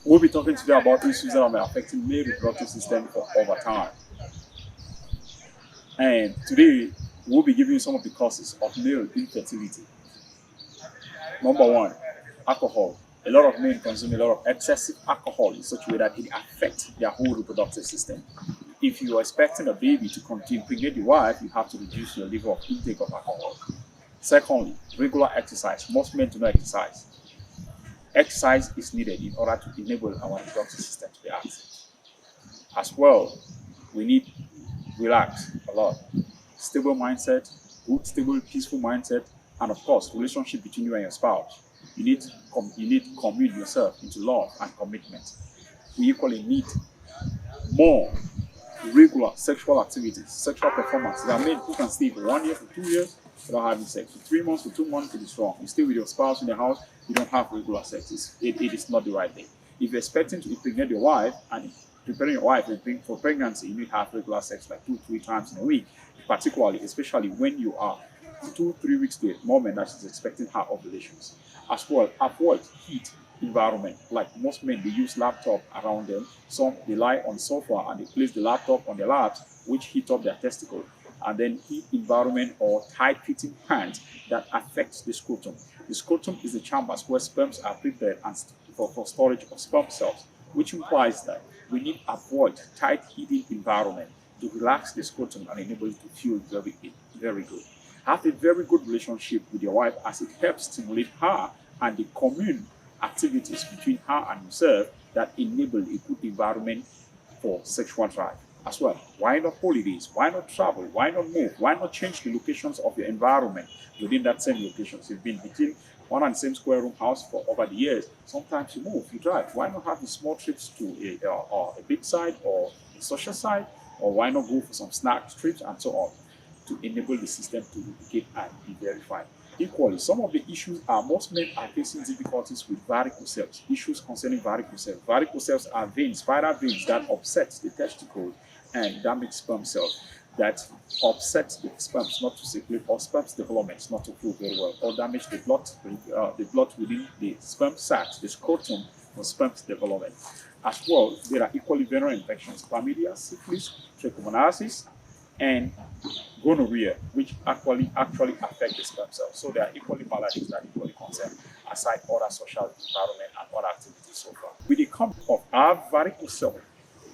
We'll be talking today about issues that are affecting male reproductive system over time. And today, we'll be giving you some of the causes of male infertility. Number one, alcohol. A lot of men consume a lot of excessive alcohol in such a way that it affects their whole reproductive system. If you are expecting a baby to continue impregnate your wife, you have to reduce your level of intake of alcohol. Secondly, regular exercise. Most men do not exercise. Exercise is needed in order to enable our reproductive system to be active. As well, we need relax a lot. Stable mindset, good, stable, peaceful mindset, and of course, relationship between you and your spouse. You need to commit yourself into love and commitment. We equally need more regular sexual activities, sexual performance. There are men who can stay for 1 year, for 2 years without having sex. For 3 months, for 2 months, it is wrong. You stay with your spouse in the house, you don't have regular sex. It is not the right thing. If you're expecting to impregnate your wife and preparing your wife for pregnancy, you need to have regular sex like 2, 3 times in a week, particularly, especially when you are 2, 3 weeks to a moment that she's expecting her ovulations. As well, avoid heat environment. Like most men, they use laptop around them. Some they lie on sofa and they place the laptop on their laps, which heat up their testicle. And then heat environment or tight-fitting pants that affects the scrotum. The scrotum is the chambers where sperms are prepared and for storage of sperm cells, which implies that we need to avoid tight heating environment to relax the scrotum and enable it to feel very good. Have a very good relationship with your wife as it helps stimulate her and the commune activities between her and yourself that enable a good environment for sexual drive. As well, why not holidays? Why not travel? Why not move? Why not change the locations of your environment within that same location? So you've been between one and the same square room house for over the years. Sometimes you move, you drive. Why not have the small trips to a big side or a social side? Or why not go for some snack trips and so on to enable the system to lubricate and be verified? Equally, some of the issues are most men are facing difficulties with varicose cells. Issues concerning varicose cells. Varicose cells are veins, spiral veins that upset the testicle and damage sperm cells that upset the sperms not to circulate or sperm's development not to flow very well or damage the blood within the sperm sacs, the scrotum for sperm's development. As well, there are equally venereal infections, chlamydia, syphilis, trichomoniasis, and gonorrhea, which actually affect the sperm cells. So there are equally maladies that equally concern, aside other social environment and other activities so far. With the coming of our varicose cell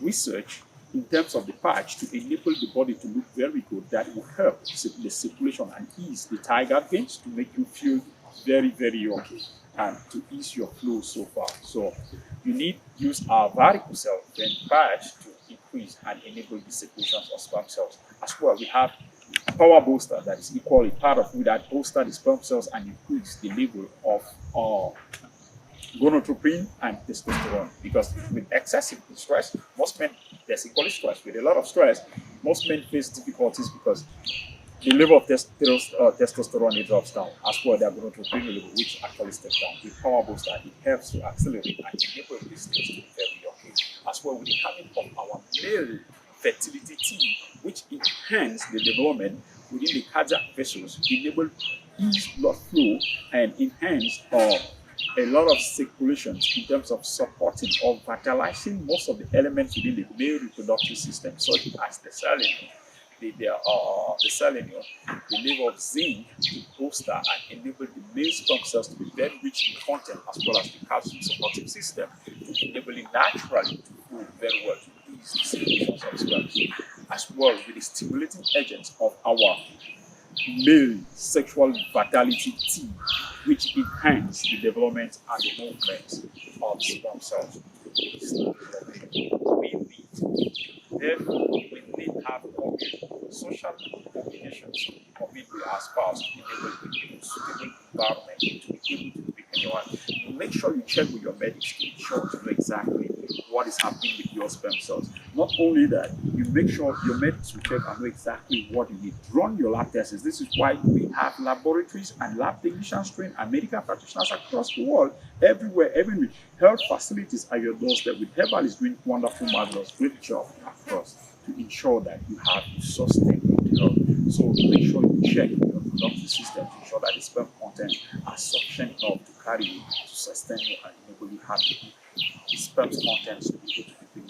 research in terms of the patch to enable the body to look very good, that will help the circulation and ease the tiger veins to make you feel very okay and to ease your flow so far. So you need to use our varicose cell vein patch to increase and enable the circulation of sperm cells. As well, we have power booster that is equally part of that bolster the sperm cells and increase the level of gonadotropin and testosterone. Because with excessive stress, most men, there's equally stress. With a lot of stress, most men face difficulties because the level of testosterone drops down as well their gonadotropin level, which actually steps down. With power booster, it helps to accelerate and enable these things to be very okay. As well with the coming of our male fertility team, which enhance the development within the cardiac vessels, enable ease blood flow and enhance a lot of circulations in terms of supporting or vitalizing most of the elements within the male reproductive system, such as the selenium, the selenium, the level of zinc to bolster and enable the male sperm cells to be very rich in content, as well as the calcium supportive system, enabling naturally to flow very well to ease the circulations of sperms, as well with the stimulating agents of our male sexual vitality T, which enhance the development and the movement of sperm cells. We need, therefore, we need to have social obligations, commit with our spouse to enable a suitable environment to be able to pick anyone. Make sure you check with your medics to ensure to know exactly what is happening with your sperm cells. Not only that, you make sure your medics will check and know exactly what you need. Run your lab tests. This is why we have laboratories and lab technicians trained and medical practitioners across the world, everywhere, every health facilities at your doorstep. With Herbal is doing wonderful, marvelous, great job across to ensure that you have a sustainable health. So make sure you check your reproductive system to ensure that the sperm content are sufficient enough to carry you, to sustain you, and enable you have the sperm sperm's contents to be able to reproduce.